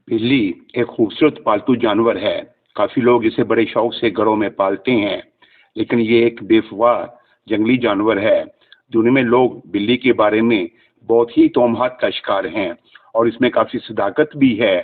बिल्ली एक खूबसूरत पालतू जानवर है। काफी लोग इसे बड़े शौक से घरों में पालते हैं, लेकिन ये एक बेवफा जंगली जानवर है। दुनिया में लोग बिल्ली के बारे में बहुत ही तोहमात का शिकार हैं और इसमें काफी सदाकत भी है।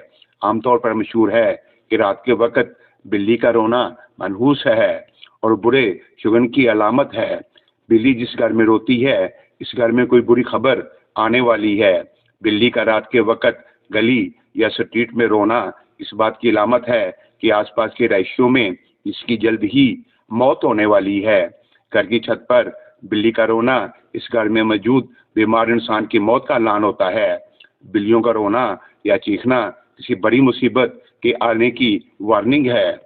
आमतौर पर मशहूर है कि रात के वक्त बिल्ली का रोना मनहूस है और बुरे शुगन की अलामत है। बिल्ली जिस घर में रोती है, इस घर में कोई बुरी खबर आने वाली है। बिल्ली का रात के वक्त गली या स्ट्रीट में रोना इस बात की अलामत है कि आसपास के रहायशियों में इसकी जल्द ही मौत होने वाली है। घर की छत पर बिल्ली का रोना इस घर में मौजूद बीमार इंसान की मौत का ऐलान होता है। बिल्लियों का रोना या चीखना किसी बड़ी मुसीबत के आने की वार्निंग है।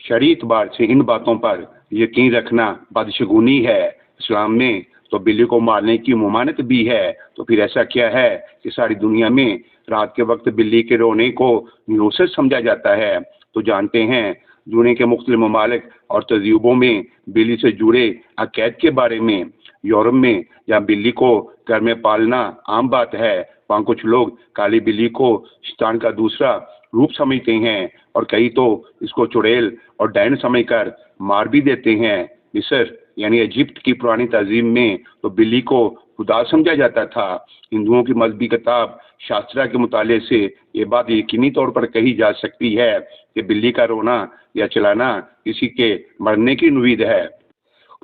शरई एतबार से इन बातों पर यकीन रखना बदशगुनी है। इस्लाम में तो बिल्ली को मारने की ममानत भी है, तो फिर ऐसा क्या है कि सारी दुनिया में रात के वक्त बिल्ली के रोने को न्यूसेंस समझा जाता है। तो जानते हैं दुनिया के मुख्तलिफ ममालिक और तहजीबों में बिल्ली से जुड़े अकायद के बारे में। यूरोप में जहाँ बिल्ली को घर में पालना आम बात है, वहाँ कुछ लोग काली बिल्ली को शैतान का दूसरा रूप समझते हैं और कई तो इसको चुड़ैल और डायन समझकर मार भी देते हैं। मिस्र यानी इजिप्ट की पुरानी तहजीब में तो बिल्ली को खुदा समझा जाता था। हिंदुओं की मजहबी किताब शास्त्रा के मुताले से ये बात यकीनी तौर पर कही जा सकती है कि बिल्ली का रोना या चलाना किसी के मरने की उम्मीद है।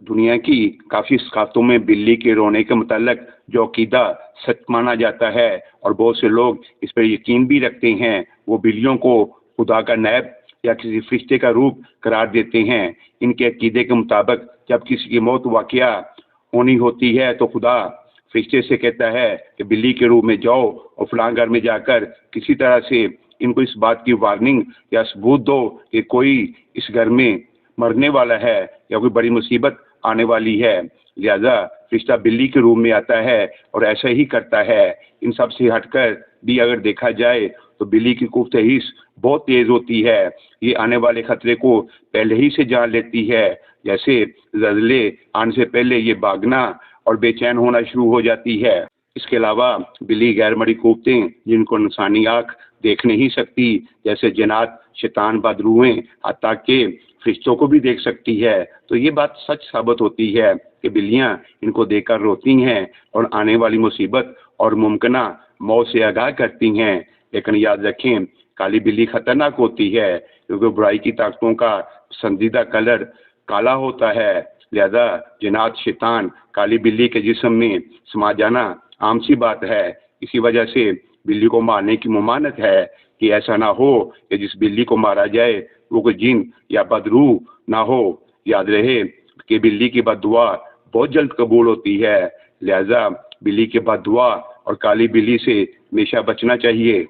दुनिया की काफ़ी सकाफ़तों में बिल्ली के रोने के मुताल्लिक जो अकीदा सच माना जाता है और बहुत से लोग इस पर यकीन भी रखते हैं, वो बिल्लियों को खुदा का नायब या किसी फरिश्ते का रूप करार देते हैं। इनके अकीदे के मुताबिक जब किसी की मौत वाक़या होनी होती है तो खुदा फरिश्ते से कहता है कि बिल्ली के रूप में जाओ और फलां घर में जाकर किसी तरह से इनको इस बात की वार्निंग या सबूत दो कि कोई इस घर में मरने वाला है या कोई बड़ी मुसीबत आने वाली है। लिहाजा फरिश्ता बिल्ली के रूप में आता है और ऐसा ही करता है। इन सब से हटकर भी अगर देखा जाए तो बिल्ली की कुफ्त-ए-हिस बहुत तेज़ होती है। ये आने वाले खतरे को पहले ही से जान लेती है। जैसे ज़लज़ले आने से पहले ये भागना और बेचैन होना शुरू हो जाती है। इसके अलावा बिल्ली गैर मर्दी कुत्तें जिनको इंसानी आँख देख नहीं सकती, जैसे जिन्नात, शैतान, बदरूहें, हत्ता के फरिश्तों को भी देख सकती है। तो ये बात सच साबित होती है कि बिल्लियाँ इनको देखकर रोती हैं और आने वाली मुसीबत और मुमकिना मौत से आगाह करती हैं। लेकिन याद रखें, काली बिल्ली खतरनाक होती है क्योंकि बुराई की ताकतों का पसंदीदा कलर काला होता है। लिहाजा जिन्नात, शैतान काली बिल्ली के जिस्म में समा जाना आम सी बात है। इसी वजह से बिल्ली को मारने की ममानत है कि ऐसा ना हो कि जिस बिल्ली को मारा जाए वो कोई जिन या बदरूह ना हो। याद रहे कि बिल्ली की बददुआ बहुत जल्द कबूल होती है। लिहाजा बिल्ली की बददुआ और काली बिल्ली से हमेशा बचना चाहिए।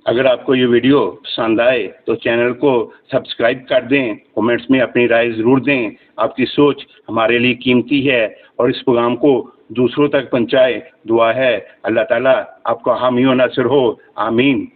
अगर आपको ये वीडियो पसंद आए तो चैनल को सब्सक्राइब कर दें, कमेंट्स में अपनी राय ज़रूर दें। आपकी सोच हमारे लिए कीमती है और इस प्रोग्राम को दूसरों तक पहुंचाए। दुआ है अल्लाह ताला आपका हामी व नासिर हो। आमीन।